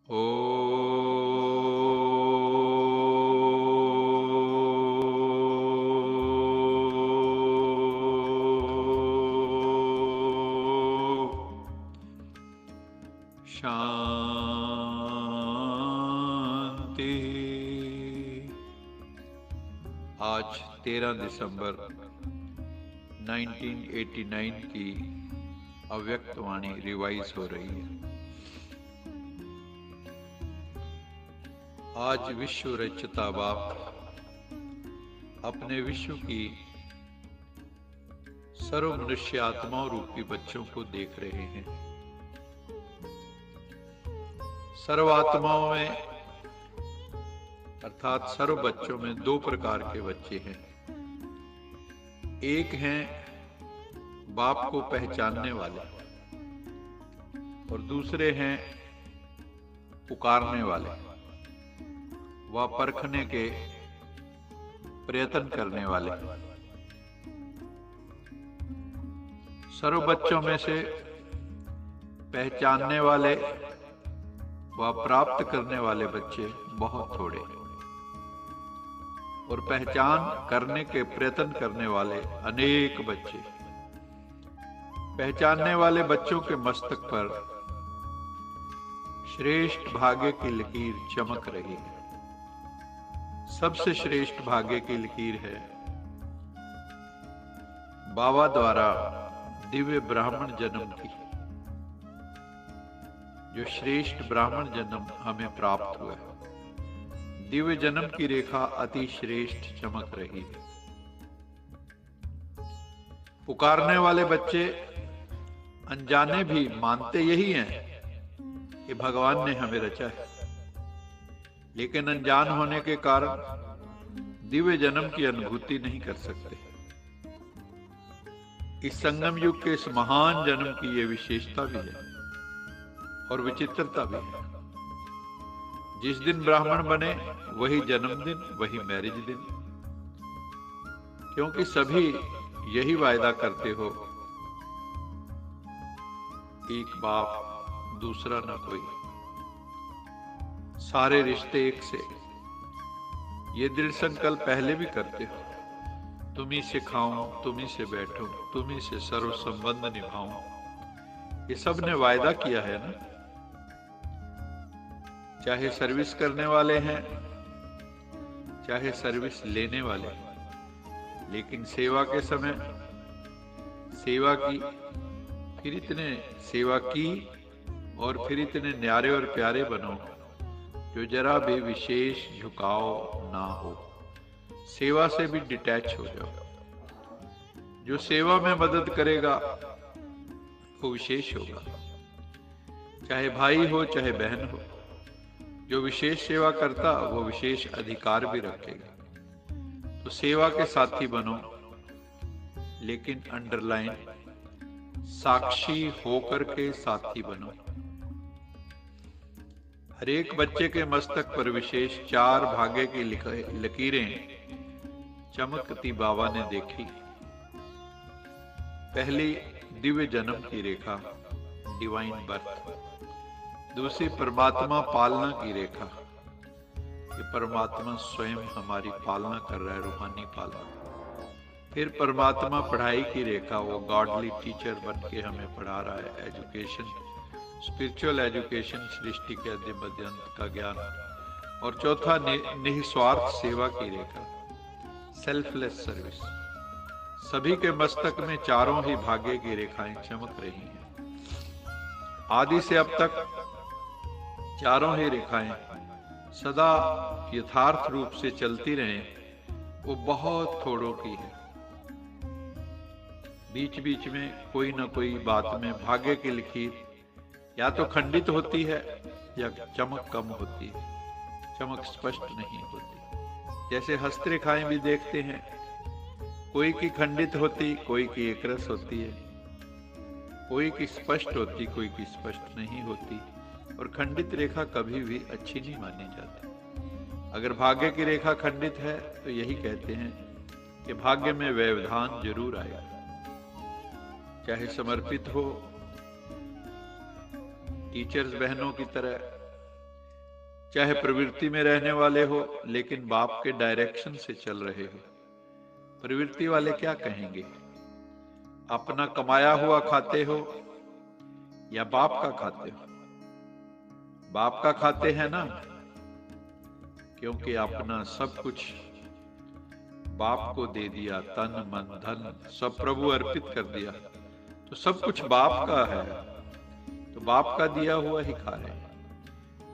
ओ शांति। आज 13 दिसंबर 1989 की अव्यक्त वाणी रिवाइज हो रही है। आज विश्व रचता बाप अपने विश्व की सर्व मनुष्य आत्माओं रूपी बच्चों को देख रहे हैं। सर्व आत्माओं में अर्थात सर्व बच्चों में दो प्रकार के बच्चे हैं। एक हैं बाप को पहचानने वाले और दूसरे हैं पुकारने वाले व परखने के प्रयत्न करने वाले। सर्व बच्चों में से पहचानने वाले व प्राप्त करने वाले बच्चे बहुत थोड़े और पहचान करने के प्रयत्न करने वाले अनेक बच्चे। पहचानने वाले बच्चों के मस्तक पर श्रेष्ठ भाग्य की लकीर चमक रही है। सबसे श्रेष्ठ भाग्य की लकीर है बाबा द्वारा दिव्य ब्राह्मण जन्म की। जो श्रेष्ठ ब्राह्मण जन्म हमें प्राप्त हुआ है, दिव्य जन्म की रेखा अति श्रेष्ठ चमक रही है। पुकारने वाले बच्चे अनजाने भी मानते यही हैं कि भगवान ने हमें रचा है, लेकिन अनजान होने के कारण दिव्य जन्म की अनुभूति नहीं कर सकते। इस संगम युग के इस महान जन्म की ये विशेषता भी है और विचित्रता भी है। जिस दिन ब्राह्मण बने वही जन्मदिन, वही मैरिज दिन, क्योंकि सभी यही वायदा करते हो, एक बाप दूसरा न कोई, सारे रिश्ते एक से। ये दृढ़ संकल्प पहले भी करते हो, तुम ही से खाऊं, तुम ही से बैठूं, तुम ही से सर्व संबंध निभाऊं। ये सब ने वायदा किया है ना। चाहे सर्विस करने वाले हैं, चाहे सर्विस लेने वाले, लेकिन सेवा के समय सेवा की, फिर इतने सेवा की और फिर इतने न्यारे और प्यारे बनो जो जरा भी विशेष झुकाव ना हो। सेवा से भी डिटैच हो जाओ। जो सेवा में मदद करेगा वो विशेष होगा, चाहे भाई हो चाहे बहन हो। जो विशेष सेवा करता वो विशेष अधिकार भी रखेगा। तो सेवा के साथी बनो, लेकिन अंडरलाइन साक्षी होकर के साथी बनो। हर एक बच्चे के मस्तक पर विशेष 4 भाग्य की लकीरें चमकती बाबा ने देखी। पहली दिव्य जन्म की रेखा, डिवाइन बर्थ। दूसरी परमात्मा पालना की रेखा, ये परमात्मा स्वयं हमारी पालना कर रहा है, रूहानी पालना। फिर परमात्मा पढ़ाई की रेखा, वो गॉडली टीचर बन के हमें पढ़ा रहा है। एजुकेशन, स्पिरिचुअल एजुकेशन, सृष्टि के आदि मध्य अंत का ज्ञान। और चौथा निस्वार्थ सेवा की रेखा, सेल्फलेस सर्विस। सभी के मस्तक में चारों ही भाग्य की रेखाएं चमक रही हैं। आदि से अब तक चारों ही रेखाएं सदा यथार्थ रूप से चलती रहें, वो बहुत थोड़ों की है। बीच बीच में कोई न कोई बात में भाग्य की लकीर या तो खंडित होती है या चमक कम होती है, चमक स्पष्ट नहीं होती। जैसे हस्तरेखाएं भी देखते हैं, कोई की खंडित होती, कोई की एकरस होती है, कोई की स्पष्ट होती, कोई की स्पष्ट नहीं होती। और खंडित रेखा कभी भी अच्छी नहीं मानी जाती। अगर भाग्य की रेखा खंडित है तो यही कहते हैं कि भाग्य में व्यवधान जरूर आएगा। चाहे समर्पित हो टीचर्स बहनों की तरह, चाहे प्रवृत्ति में रहने वाले हो लेकिन बाप के डायरेक्शन से चल रहे हो। प्रवृत्ति वाले क्या कहेंगे? अपना कमाया हुआ खाते हो या बाप का खाते हो? बाप का खाते हैं ना, क्योंकि अपना सब कुछ बाप को दे दिया, तन मन धन सब प्रभु अर्पित कर दिया, तो सब कुछ बाप का है, तो बाप का दिया हुआ ही खा रहे हैं।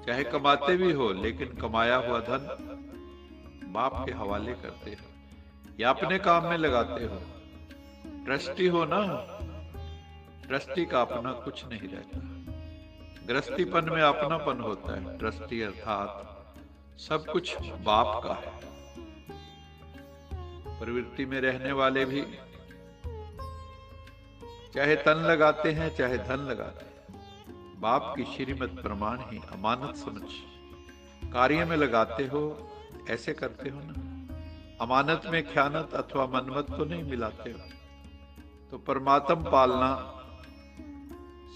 चाहे कमाते भी हो लेकिन कमाया हुआ धन बाप के हवाले करते हो या अपने काम में लगाते हो। ट्रस्टी हो ना, ट्रस्टी का अपना कुछ नहीं रहता, गृहस्थीपन में अपनापन होता है। ट्रस्टी अर्थात सब कुछ बाप का है। प्रवृत्ति में रहने वाले भी चाहे तन लगाते हैं चाहे धन लगाते हैं, बाप की श्रीमत प्रमाण ही अमानत समझ कार्य में लगाते हो। ऐसे करते हो ना, अमानत में ख्यानत अथवा मनमत तो नहीं मिलाते हो। तो परमात्म पालना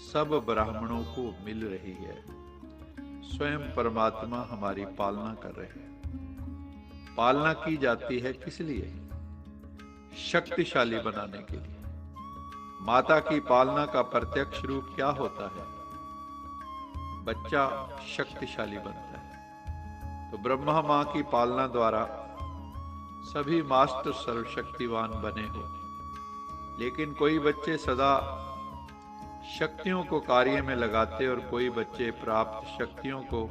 सब ब्राह्मणों को मिल रही है। स्वयं परमात्मा हमारी पालना कर रहे हैं। पालना की जाती है किस लिए? शक्तिशाली बनाने के लिए। माता की पालना का प्रत्यक्ष रूप क्या होता है? बच्चा शक्तिशाली बनता है। तो ब्रह्मा मां की पालना द्वारा सभी मास्टर सर्वशक्तिवान बने हो, लेकिन कोई बच्चे सदा शक्तियों को कार्य में लगाते और कोई बच्चे प्राप्त शक्तियों को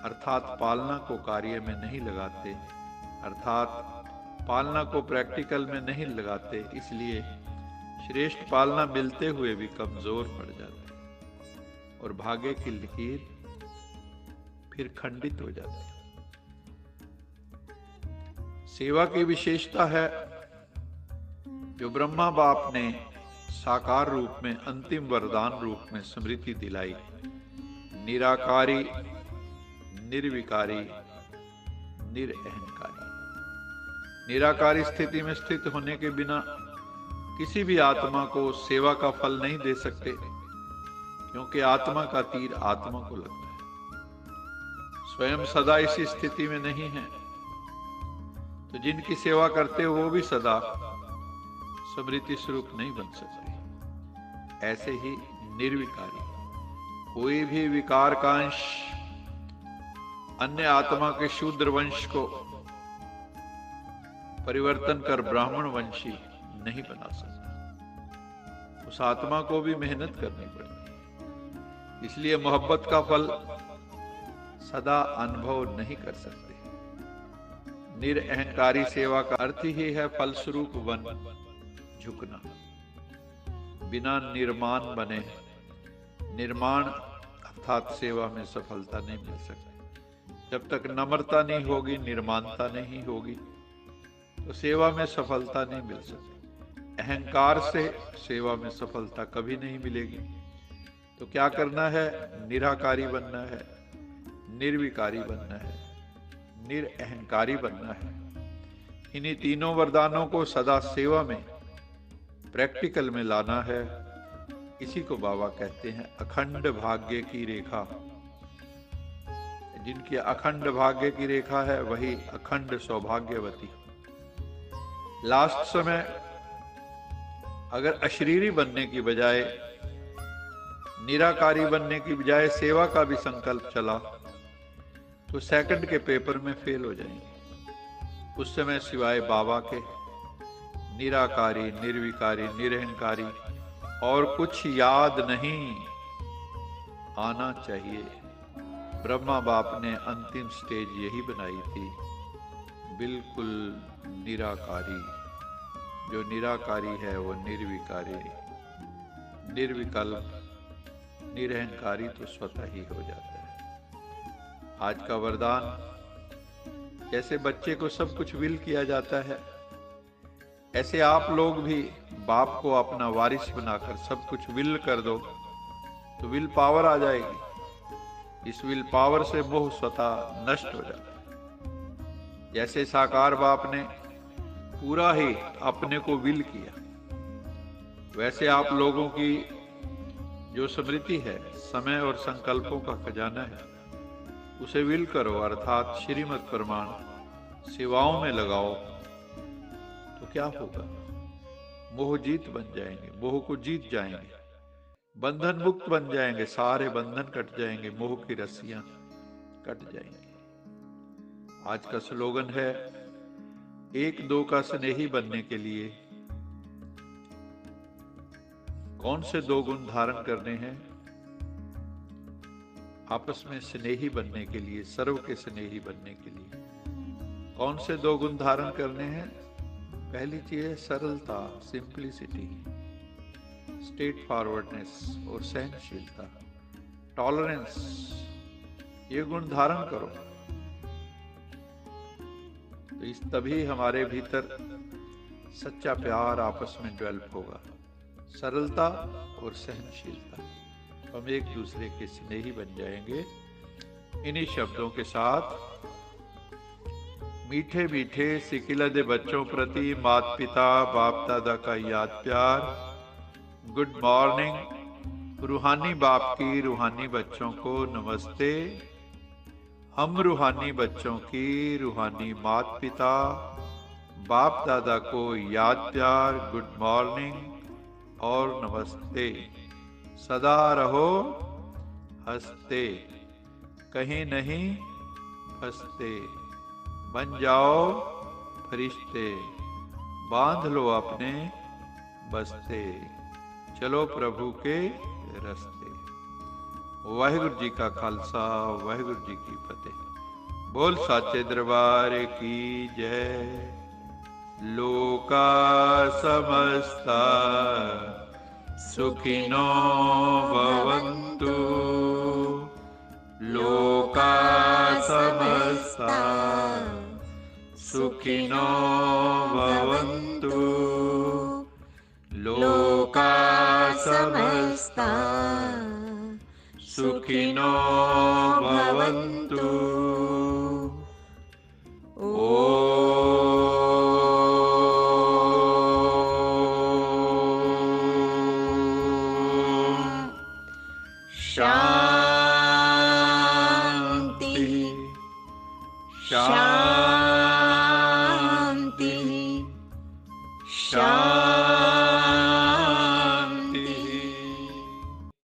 अर्थात पालना को कार्य में नहीं लगाते, अर्थात पालना को प्रैक्टिकल में नहीं लगाते। इसलिए श्रेष्ठ पालना मिलते हुए भी कमजोर पड़ जाते और भाग्य की लकीर फिर खंडित हो जाती है। सेवा की विशेषता है जो ब्रह्मा बाप ने साकार रूप में अंतिम वरदान रूप में स्मृति दिलाई। निराकारी, निर्विकारी, निरअहंकारी। निराकारी स्थिति में स्थित होने के बिना किसी भी आत्मा को सेवा का फल नहीं दे सकते, क्योंकि आत्मा का तीर आत्मा को लगता है। स्वयं सदा इसी स्थिति में नहीं है, तो जिनकी सेवा करते हो वो भी सदा स्मृति स्वरूप नहीं बन सकते। ऐसे ही निर्विकारी, कोई भी विकार का अंश अन्य आत्मा के शूद्र वंश को परिवर्तन कर ब्राह्मण वंशी नहीं बना सकता। उस आत्मा को भी मेहनत करनी पड़ती। इसलिए मोहब्बत का फल सदा अनुभव नहीं कर सकते। निरअहंकारी सेवा का अर्थ ही है फलस्वरूप वन झुकना, बिना निर्माण बने। निर्माण अर्थात सेवा में सफलता नहीं मिल सकती। जब तक नम्रता नहीं होगी, निर्माणता नहीं होगी, तो सेवा में सफलता नहीं मिल सकती। अहंकार से सेवा में सफलता कभी नहीं मिलेगी। तो क्या करना है? निराकारी बनना है, निर्विकारी बनना है, निरअहंकारी बनना है। इन्हीं तीनों वरदानों को सदा सेवा में प्रैक्टिकल में लाना है। इसी को बाबा कहते हैं अखंड भाग्य की रेखा। जिनकी अखंड भाग्य की रेखा है वही अखंड सौभाग्यवती। लास्ट समय अगर अशरीरी बनने की बजाय, निराकारी बनने की बजाय सेवा का भी संकल्प चला तो सेकंड के पेपर में फेल हो जाएंगे। उस समय सिवाय बाबा के निराकारी, निर्विकारी, निरहंकारी और कुछ याद नहीं आना चाहिए। ब्रह्मा बाप ने अंतिम स्टेज यही बनाई थी, बिल्कुल निराकारी। जो निराकारी है वो निर्विकारी, निर्विकल्प, निरहंकारी तो स्वतः ही हो जाता है। आज का वरदान, जैसे बच्चे को सब कुछ विल किया जाता है, ऐसे आप लोग भी बाप को अपना वारिस बनाकर सब कुछ विल कर दो तो विल पावर आ जाएगी। इस विल पावर से मोह स्वतः नष्ट हो जाता है। जैसे साकार बाप ने पूरा ही अपने को विल किया, वैसे आप लोगों की जो स्मृति है, समय और संकल्पों का खजाना है, उसे विल करो अर्थात श्रीमत प्रमाण सेवाओं में लगाओ, तो क्या होगा? मोह जीत बन जाएंगे, मोह को जीत जाएंगे, बंधन मुक्त बन जाएंगे, सारे बंधन कट जाएंगे, मोह की रस्सियां कट जाएंगी। आज का स्लोगन है, एक दो का स्नेही बनने के लिए कौन से दो गुण धारण करने हैं? आपस में स्नेही बनने के लिए, सर्व के स्नेही बनने के लिए कौन से दो गुण धारण करने हैं? पहली चीज है सरलता, सिंप्लिसिटी, स्ट्रेट फॉरवर्डनेस और सहनशीलता, टॉलरेंस। ये गुण धारण करो तो इस तभी हमारे भीतर सच्चा प्यार आपस में डेवलप होगा। सरलता और सहनशीलता, हम एक दूसरे के स्नेही बन जाएंगे। इन्हीं शब्दों के साथ मीठे मीठे सिकिलदे बच्चों प्रति माता पिता बाप दादा का याद प्यार, गुड मॉर्निंग। रूहानी बाप की रूहानी बच्चों को नमस्ते। हम रूहानी बच्चों की रूहानी माता पिता बाप दादा को याद प्यार, गुड मॉर्निंग और नमस्ते। सदा रहो हंसते, कहीं नहीं फंसते, बन जाओ फरिश्ते, बांध लो अपने बस्ते, चलो प्रभु के रस्ते। वाहिगुरु जी का खालसा, वाहिगुरु जी की फतेह। बोल साचे दरबार की जय। लोका समस्ता सुखिनो भवन्तु, लोका समस्ता सुखिनो भवन्तु, लोका समस्ता सुखिनो भवन्तु। शांति शांति शांति।